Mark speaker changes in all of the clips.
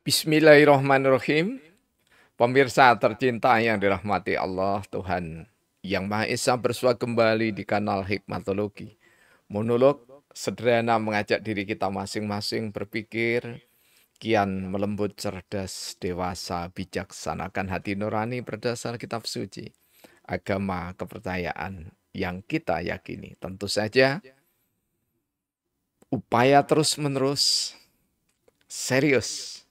Speaker 1: Bismillahirrahmanirrahim. Pemirsa tercinta yang dirahmati Allah, Tuhan Yang Maha Esa bersua kembali di kanal Hikmatologi. Monolog sederhana mengajak diri kita masing-masing berpikir, kian melembut, cerdas, dewasa, bijaksanakan hati nurani berdasar kitab suci, agama, kepercayaan yang kita yakini. Tentu saja upaya terus-menerus, serius,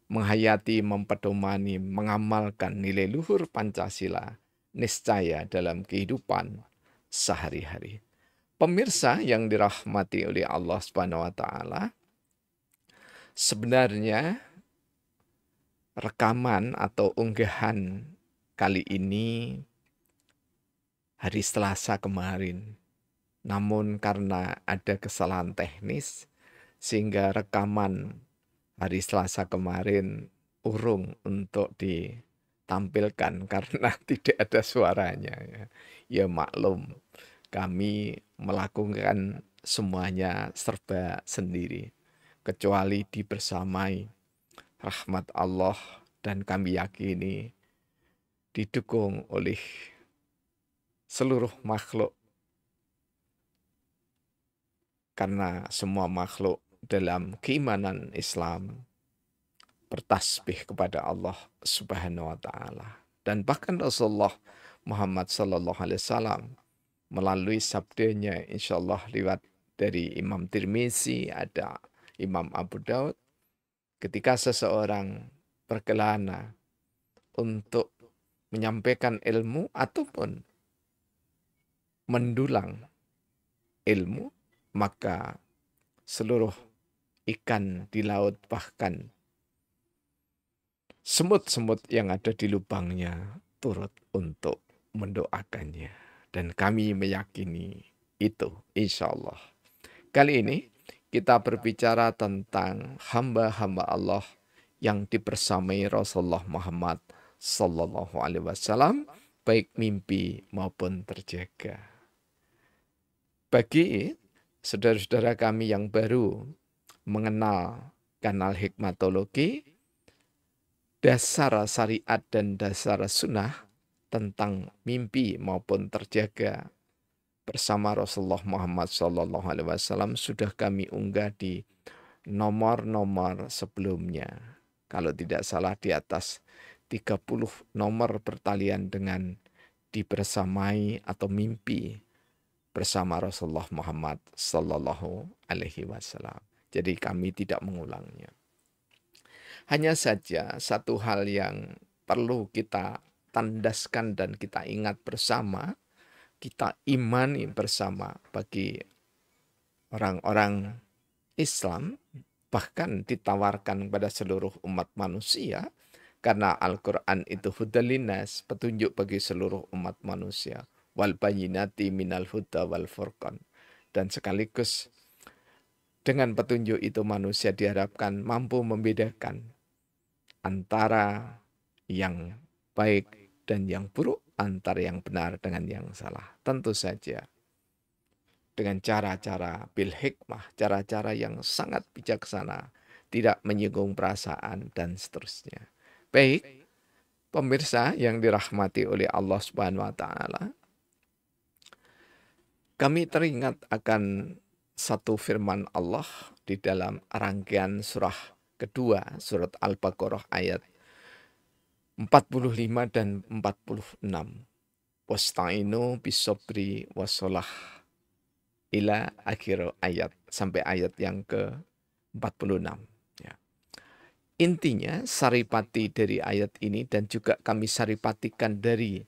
Speaker 1: menghayati, mempedomani, mengamalkan nilai luhur Pancasila niscaya dalam kehidupan sehari-hari. Pemirsa yang dirahmati oleh Allah Subhanahu wa taala, sebenarnya rekaman atau unggahan kali ini hari Selasa kemarin. Namun karena ada kesalahan teknis sehingga rekaman hari Selasa kemarin urung untuk ditampilkan karena tidak ada suaranya. Ya maklum, kami melakukan semuanya serba sendiri, kecuali dibersamai rahmat Allah dan kami yakini didukung oleh seluruh makhluk, karena semua makhluk dalam keimanan Islam bertasbih kepada Allah Subhanahu wa taala. Dan bahkan Rasulullah Muhammad sallallahu alaihi wasallam melalui sabdanya insyaallah lewat dari Imam Tirmizi, ada Imam Abu Daud, ketika seseorang berkelana untuk menyampaikan ilmu ataupun mendulang ilmu, maka seluruh ikan di laut bahkan semut-semut yang ada di lubangnya turut untuk mendoakannya. Dan kami meyakini itu, insya Allah. Kali ini kita berbicara tentang hamba-hamba Allah yang dibersamai Rasulullah Muhammad Sallallahu Alaihi Wasallam, baik mimpi maupun terjaga. Bagi saudara-saudara kami yang baru mengenal kanal Hikmatologi, dasar syariat dan dasar sunnah tentang mimpi maupun terjaga bersama Rasulullah Muhammad SAW sudah kami unggah di nomor-nomor sebelumnya. Kalau tidak salah di atas 30 nomor pertalian dengan dibersamai atau mimpi bersama Rasulullah Muhammad SAW. Jadi kami tidak mengulangnya. Hanya saja satu hal yang perlu kita tandaskan dan kita ingat bersama, kita imani bersama bagi orang-orang Islam, bahkan ditawarkan kepada seluruh umat manusia, karena Al-Quran itu hudalinas, petunjuk bagi seluruh umat manusia, wal bayyinati minal huda wal furqan. Dan sekaligus dengan petunjuk itu manusia diharapkan mampu membedakan antara yang baik dan yang buruk, antara yang benar dengan yang salah. Tentu saja dengan cara-cara bil hikmah, cara-cara yang sangat bijaksana, tidak menyinggung perasaan dan seterusnya. Baik, pemirsa yang dirahmati oleh Allah Subhanahu wa taala, kami teringat akan satu firman Allah di dalam rangkaian surah kedua, surat Al-Baqarah ayat 45 dan 46. Wasta'inu bisobri wassalah ila akhir ayat, sampai ayat yang ke-46. Ya. Intinya saripati dari ayat ini dan juga kami saripatikan dari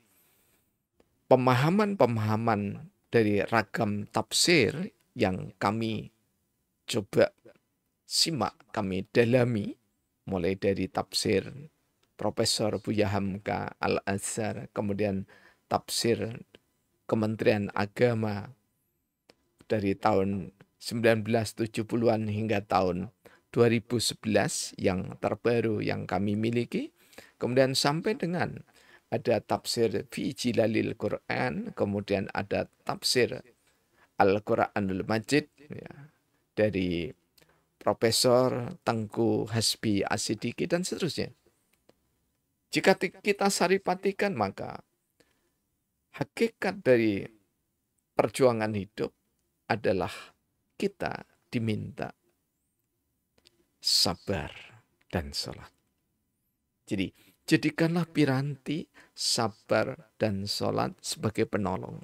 Speaker 1: pemahaman-pemahaman dari ragam tafsir yang kami coba simak, kami dalami, mulai dari tafsir Profesor Buya Hamka Al-Azhar, kemudian tafsir Kementerian Agama dari tahun 1970-an hingga tahun 2011 yang terbaru yang kami miliki, kemudian sampai dengan ada tafsir Fi Jilalil Quran, kemudian ada tafsir Al-Quranul Majid ya, dari Profesor Tengku Hasbi Asidiki, dan seterusnya. Jika kita saripatikan, maka hakikat dari perjuangan hidup adalah kita diminta sabar dan sholat. Jadi, jadikanlah piranti sabar dan sholat sebagai penolong.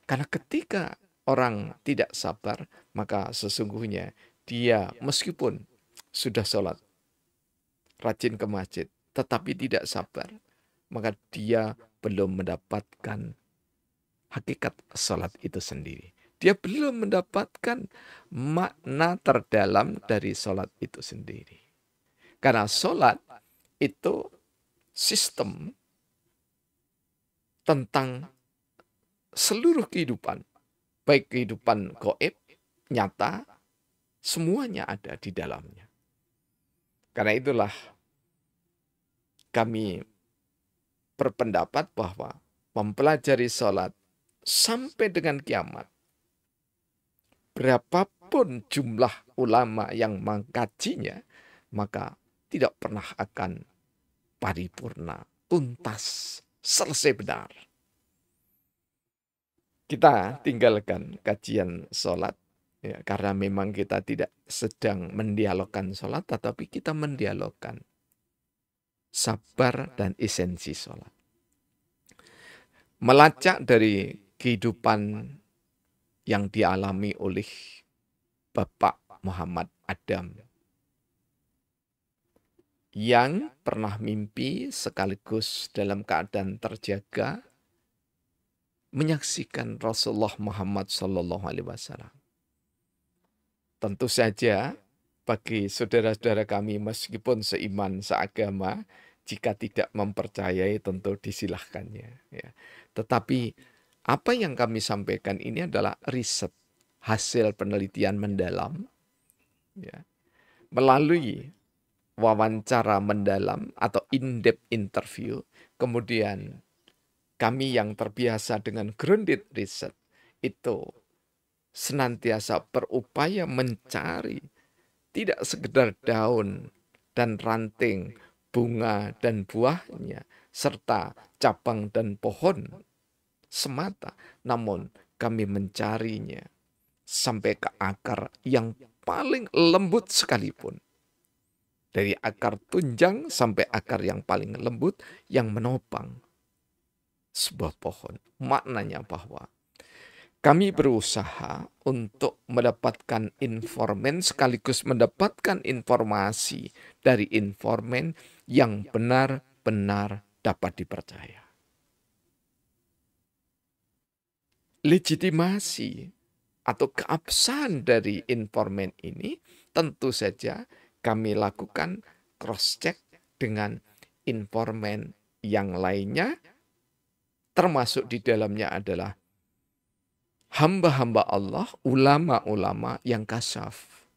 Speaker 1: Karena ketika orang tidak sabar, maka sesungguhnya dia meskipun sudah sholat, rajin ke masjid, tetapi tidak sabar, maka dia belum mendapatkan hakikat sholat itu sendiri. Dia belum mendapatkan makna terdalam dari sholat itu sendiri. Karena sholat itu sistem tentang seluruh kehidupan. Baik kehidupan gaib, nyata, semuanya ada di dalamnya. Karena itulah kami berpendapat bahwa mempelajari sholat sampai dengan kiamat, berapapun jumlah ulama yang mengkajinya, maka tidak pernah akan paripurna, tuntas, selesai benar. Kita tinggalkan kajian sholat, ya, karena memang kita tidak sedang mendialogkan sholat, tetapi kita mendialogkan sabar dan esensi sholat. Melacak dari kehidupan yang dialami oleh Bapak Muhammad Adam, yang pernah mimpi sekaligus dalam keadaan terjaga, menyaksikan Rasulullah Muhammad SAW. Tentu saja bagi saudara-saudara kami meskipun seiman, seagama, jika tidak mempercayai tentu disilahkannya. Ya. Tetapi apa yang kami sampaikan ini adalah riset, hasil penelitian mendalam, ya, melalui wawancara mendalam atau in-depth interview. Kemudian kami yang terbiasa dengan grounded research itu senantiasa berupaya mencari tidak sekedar daun dan ranting, bunga dan buahnya, serta cabang dan pohon semata, namun kami mencarinya sampai ke akar yang paling lembut sekalipun. Dari akar tunjang sampai akar yang paling lembut yang menopang sebuah pohon. Maknanya bahwa kami berusaha untuk mendapatkan informan sekaligus mendapatkan informasi dari informan yang benar-benar dapat dipercaya. Legitimasi atau keabsahan dari informan ini tentu saja kami lakukan cross-check dengan informan yang lainnya, termasuk di dalamnya adalah hamba-hamba Allah, ulama-ulama yang kasyaf.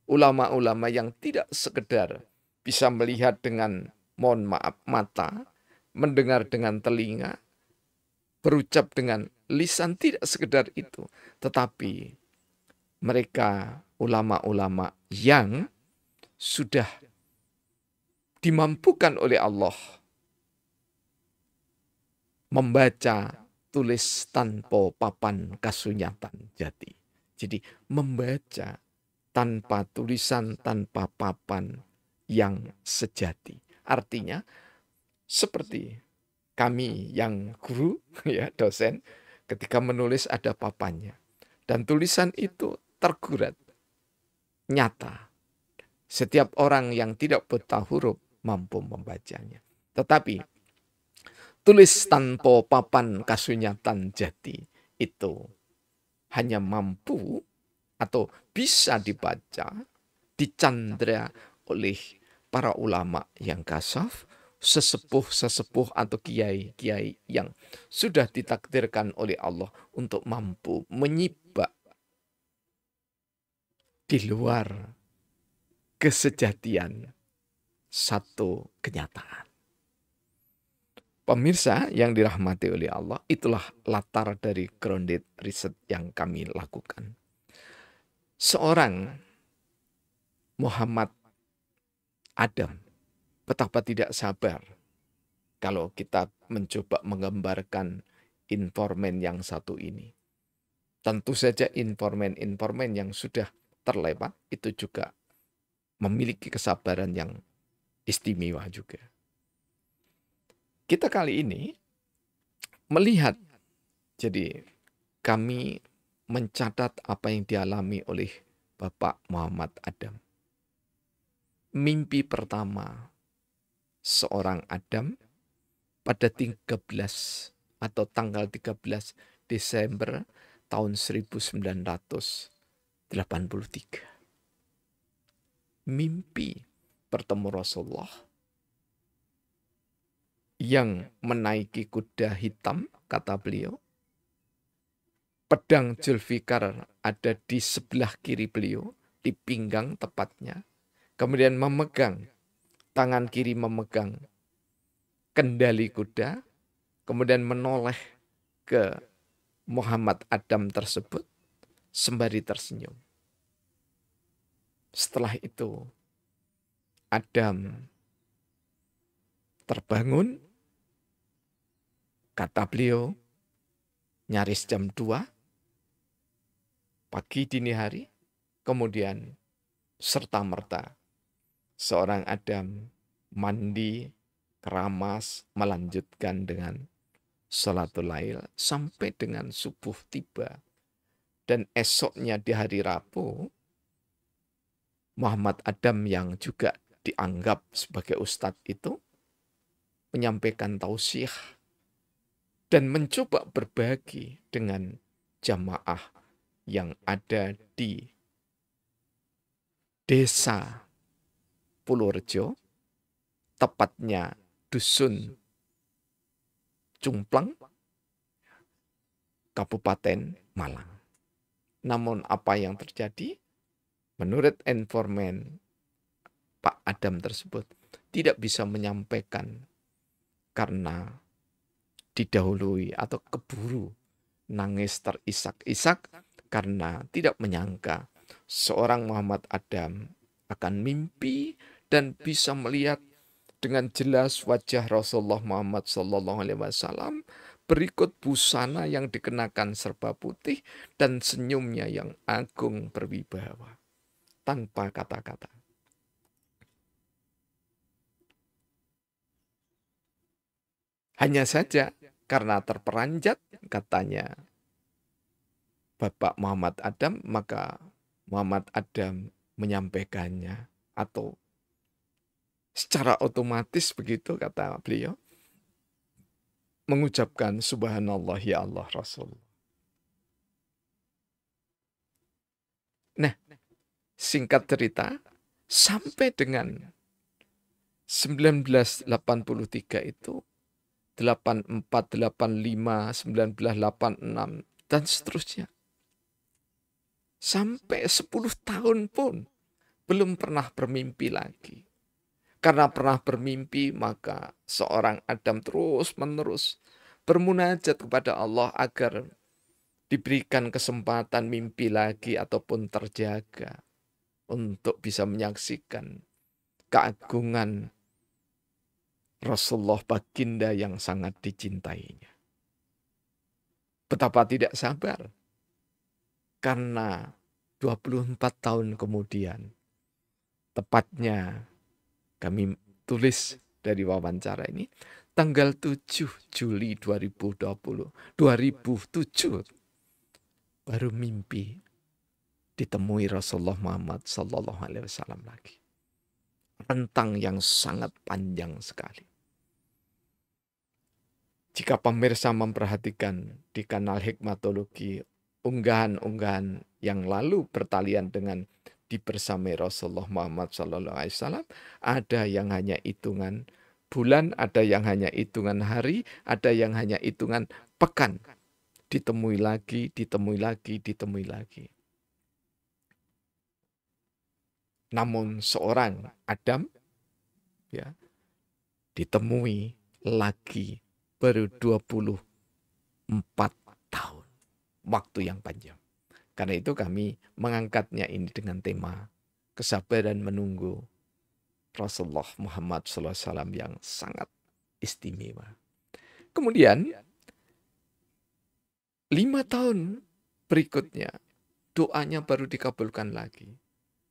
Speaker 1: Ulama-ulama yang tidak sekedar bisa melihat dengan, mohon maaf, mata, mendengar dengan telinga, berucap dengan lisan, tidak sekedar itu. Tetapi mereka ulama-ulama yang sudah dimampukan oleh Allah membaca tulis tanpa papan kasunyatan jati. Jadi membaca tanpa tulisan, tanpa papan yang sejati. Artinya seperti kami yang guru, ya dosen, ketika menulis ada papannya. Dan tulisan itu tergurat, nyata. Setiap orang yang tidak buta huruf mampu membacanya. Tetapi tulis tanpa papan kasunyatan jati itu hanya mampu atau bisa dibaca, dicandra oleh para ulama yang kasyaf, sesepuh-sesepuh atau kiai-kiai yang sudah ditakdirkan oleh Allah untuk mampu menyibak di luar kesejatian satu kenyataan. Pemirsa yang dirahmati oleh Allah, itulah latar dari grounded research yang kami lakukan. Seorang Muhammad Adam. Betapa tidak sabar kalau kita mencoba menggambarkan informan yang satu ini. Tentu saja informan-informan yang sudah terlewat itu juga memiliki kesabaran yang istimewa juga. Kita kali ini melihat, jadi kami mencatat apa yang dialami oleh Bapak Muhammad Adam. Mimpi pertama seorang Adam pada 13 atau tanggal 13 Desember tahun 1983. Mimpi bertemu Rasulullah yang menaiki kuda hitam, kata beliau. Pedang Zulfikar ada di sebelah kiri beliau, di pinggang tepatnya. Kemudian tangan kiri memegang kendali kuda, kemudian menoleh ke Muhammad Adam tersebut sembari tersenyum. Setelah itu Adam terbangun, kata beliau, nyaris jam 2 pagi dini hari, kemudian serta-merta seorang Adam mandi, keramas, melanjutkan dengan sholatul lail sampai dengan subuh tiba. Dan esoknya di hari Rabu, Muhammad Adam yang juga dianggap sebagai ustadz itu menyampaikan tausiah dan mencoba berbagi dengan jamaah yang ada di desa Purworejo, tepatnya Dusun Cumpleng, Kabupaten Malang. Namun apa yang terjadi? Menurut informan Pak Adam tersebut tidak bisa menyampaikan karena didahului atau keburu nangis terisak-isak karena tidak menyangka seorang Muhammad Adam akan mimpi dan bisa melihat dengan jelas wajah Rasulullah Muhammad SAW berikut busana yang dikenakan serba putih dan senyumnya yang agung berwibawa tanpa kata-kata. Hanya saja karena terperanjat, katanya Bapak Muhammad Adam, maka Muhammad Adam menyampaikannya atau secara otomatis begitu kata beliau, mengucapkan subhanallah ya Allah Rasul. Nah, singkat cerita, sampai dengan 1983 itu 84, 85, 1986 dan seterusnya. Sampai 10 tahun pun belum pernah bermimpi lagi. Karena pernah bermimpi, maka seorang Adam terus-menerus bermunajat kepada Allah agar diberikan kesempatan mimpi lagi ataupun terjaga untuk bisa menyaksikan keagungan Rasulullah baginda yang sangat dicintainya. Betapa tidak sabar. Karena 24 tahun kemudian, tepatnya kami tulis dari wawancara ini, tanggal 7 Juli 2007, baru mimpi ditemui Rasulullah Muhammad SAW lagi. Rentang yang sangat panjang sekali. Jika pemirsa memperhatikan di kanal Hikmatologi, unggahan-unggahan yang lalu bertalian dengan dibersamai Rasulullah Muhammad SAW, ada yang hanya hitungan bulan, ada yang hanya hitungan hari, ada yang hanya hitungan pekan. Ditemui lagi, ditemui lagi, ditemui lagi. Namun seorang Adam ya ditemui lagi baru 24 tahun. Waktu yang panjang. Karena itu kami mengangkatnya ini dengan tema kesabaran menunggu Rasulullah Muhammad SAW yang sangat istimewa. Kemudian 5 tahun berikutnya doanya baru dikabulkan lagi.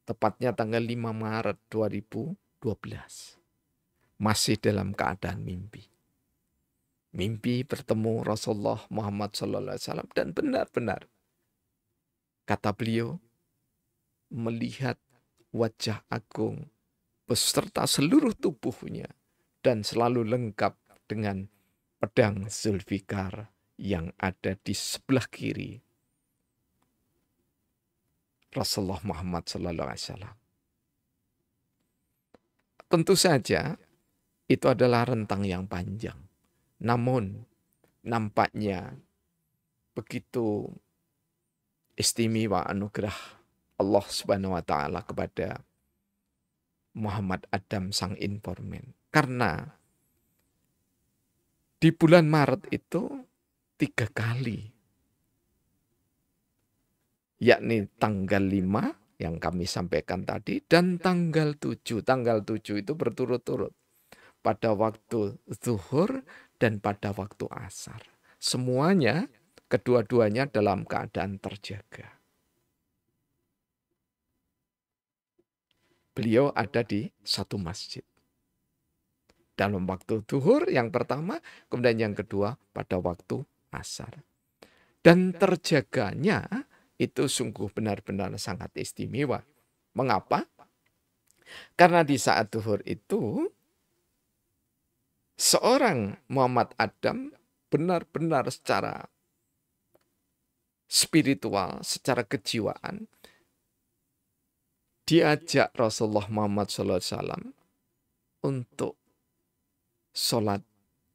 Speaker 1: Tepatnya tanggal 5 Maret 2012. Masih dalam keadaan mimpi. Mimpi bertemu Rasulullah Muhammad SAW dan benar-benar kata beliau melihat wajah agung beserta seluruh tubuhnya dan selalu lengkap dengan pedang Zulfikar yang ada di sebelah kiri Rasulullah Muhammad SAW. Tentu saja itu adalah rentang yang panjang. Namun nampaknya begitu istimewa anugerah Allah Subhanahu wa taala kepada Muhammad Adam sang informan. Karena di bulan Maret itu 3 kali, yakni tanggal 5 yang kami sampaikan tadi dan tanggal 7. Tanggal 7 itu berturut-turut pada waktu zuhur dan pada waktu asar. Semuanya, kedua-duanya dalam keadaan terjaga. Beliau ada di satu masjid. Dalam waktu zuhur yang pertama, kemudian yang kedua pada waktu asar. Dan terjaganya itu sungguh benar-benar sangat istimewa. Mengapa? Karena di saat zuhur itu, seorang Muhammad Adam benar-benar secara spiritual, secara kejiwaan, diajak Rasulullah Muhammad SAW untuk sholat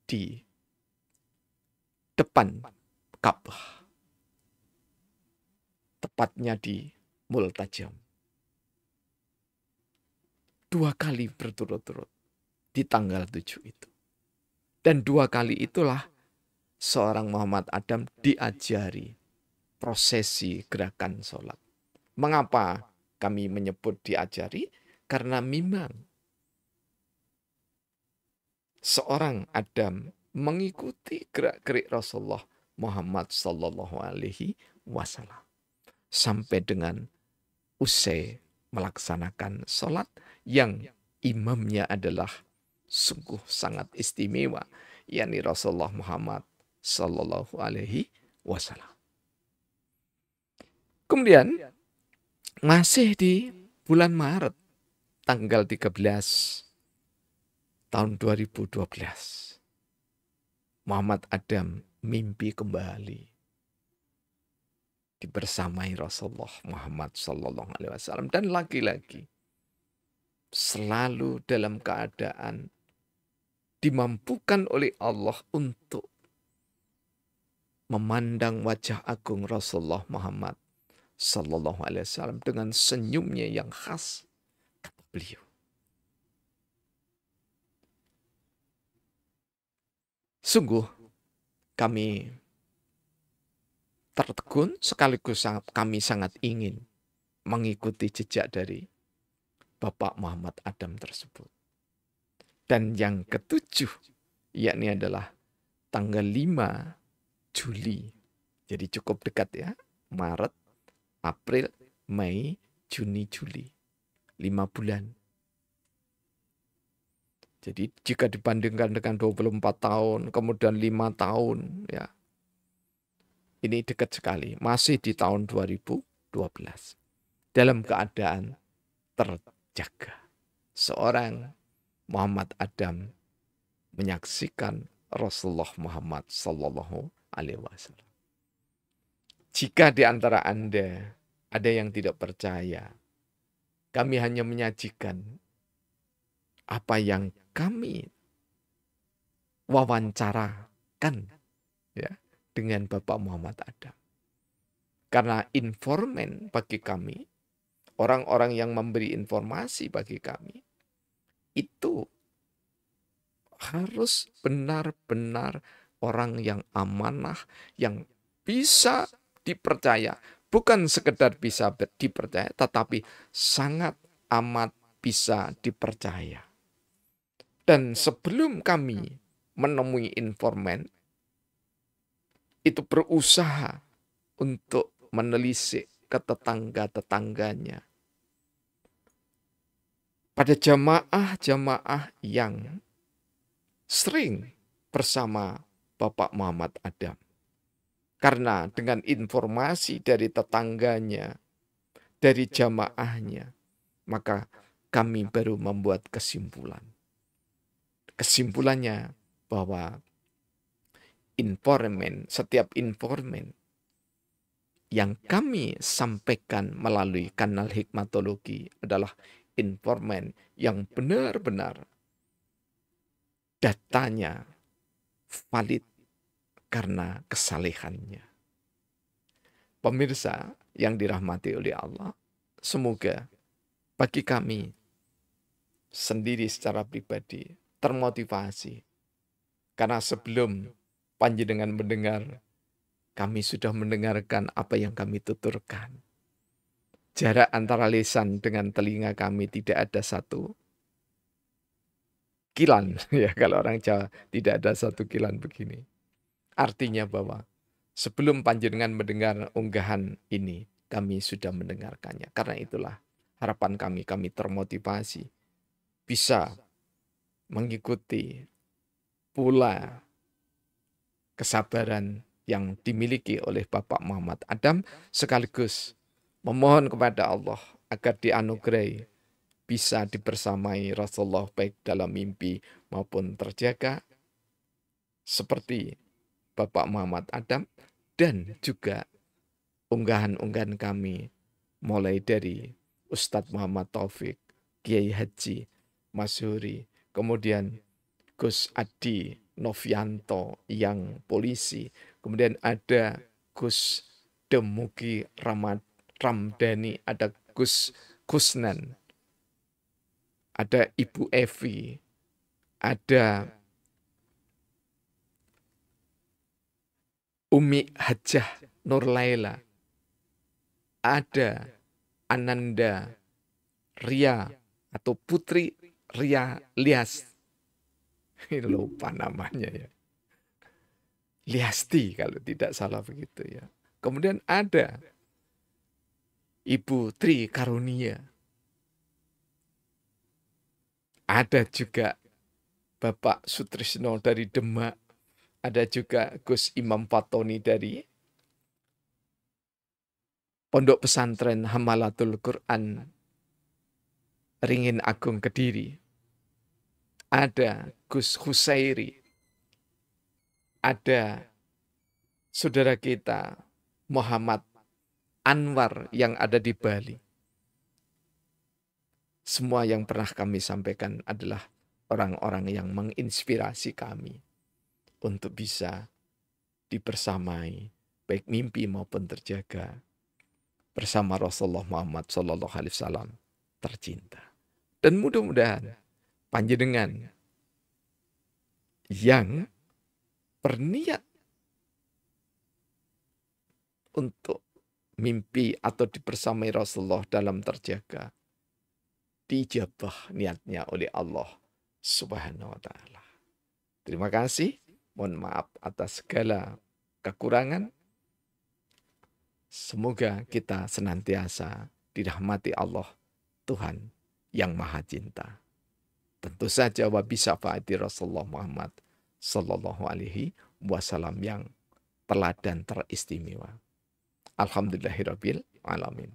Speaker 1: di depan Ka'bah. Tepatnya di Multajam. 2 kali berturut-turut di tanggal 7 itu. Dan 2 kali itulah seorang Muhammad Adam diajari prosesi gerakan sholat. Mengapa kami menyebut diajari? Karena memang seorang Adam mengikuti gerak-gerik Rasulullah Muhammad Sallallahu Alaihi Wasallam sampai dengan usai melaksanakan sholat yang imamnya adalah sungguh sangat istimewa, yakni Rasulullah Muhammad Sallallahu Alaihi Wasallam. Kemudian masih di bulan Maret tanggal 13 tahun 2012, Muhammad Adam mimpi kembali dibersamai Rasulullah Muhammad Sallallahu Alaihi Wasallam dan lagi-lagi selalu dalam keadaan dimampukan oleh Allah untuk memandang wajah agung Rasulullah Muhammad Sallallahu Alaihi Wasallam dengan senyumnya yang khas, kata beliau. Sungguh kami tertegun sekaligus kami sangat ingin mengikuti jejak dari Bapak Muhammad Adam tersebut. Dan yang ketujuh, yakni adalah tanggal 5 Juli. Jadi cukup dekat ya, Maret, April, Mei, Juni, Juli. 5 bulan. Jadi jika dibandingkan dengan 24 tahun, kemudian 5 tahun, ya, ini dekat sekali. Masih di tahun 2012. Dalam keadaan terjaga. Seorang Muhammad Adam menyaksikan Rasulullah Muhammad Sallallahu Alaihi Wasallam. Jika di antara Anda ada yang tidak percaya, kami hanya menyajikan apa yang kami wawancarakan ya dengan Bapak Muhammad Adam. Karena informan bagi kami, orang-orang yang memberi informasi bagi kami, itu harus benar-benar orang yang amanah, yang bisa dipercaya. Bukan sekedar bisa dipercaya, tetapi sangat amat bisa dipercaya. Dan sebelum kami menemui informan, itu berusaha untuk menelisik ke tetangga-tetangganya. Pada jamaah-jamaah yang sering bersama Bapak Muhammad Adam. Karena dengan informasi dari tetangganya, dari jamaahnya, maka kami baru membuat kesimpulan. Kesimpulannya bahwa setiap informan yang kami sampaikan melalui kanal hikmatologi adalah informan yang benar-benar datanya valid karena kesalehannya. Pemirsa yang dirahmati oleh Allah, semoga bagi kami sendiri secara pribadi termotivasi. Karena sebelum panjenengan mendengar, kami sudah mendengarkan apa yang kami tuturkan. Jarak antara lisan dengan telinga kami tidak ada satu kilan. Ya, kalau orang Jawa tidak ada satu kilan begini. Artinya bahwa sebelum panjenengan mendengar unggahan ini, kami sudah mendengarkannya. Karena itulah harapan kami termotivasi bisa mengikuti pula kesabaran yang dimiliki oleh Bapak Muhammad Adam, sekaligus memohon kepada Allah agar dianugerahi bisa dibersamai Rasulullah baik dalam mimpi maupun terjaga seperti Bapak Muhammad Adam, dan juga unggahan-unggahan kami mulai dari Ustadz Muhammad Taufik, Kiai Haji Masyuri, kemudian Gus Adi Novianto yang polisi, kemudian ada Gus Demugi Ramdhani, ada Gus Kusnan, ada Ibu Evi, ada Umi Hajah Nurlaila, ada Ananda Ria atau Putri Ria Lias. Lupa namanya ya. Liasti kalau tidak salah begitu ya. Kemudian ada Ibu Tri Karunia. Ada juga Bapak Sutrisno dari Demak. Ada juga Gus Imam Fatoni dari Pondok Pesantren Hamalatul Quran Ringin Agung Kediri. Ada Gus Husairi. Ada saudara kita Muhammad Anwar yang ada di Bali. Semua yang pernah kami sampaikan adalah orang-orang yang menginspirasi kami untuk bisa dibersamai, baik mimpi maupun terjaga, bersama Rasulullah Muhammad SAW tercinta. Dan mudah-mudahan panjenengan yang berniat untuk mimpi atau dibersamai Rasulullah dalam terjaga, dijabah niatnya oleh Allah Subhanahu wa Ta'ala. Terima kasih. Mohon maaf atas segala kekurangan. Semoga kita senantiasa dirahmati Allah, Tuhan yang Maha Cinta. Tentu saja wa bisyafa'ati Rasulullah Muhammad sallallahu alaihi wasallam yang teladan teristimewa. Alhamdulillahirabbil alamin.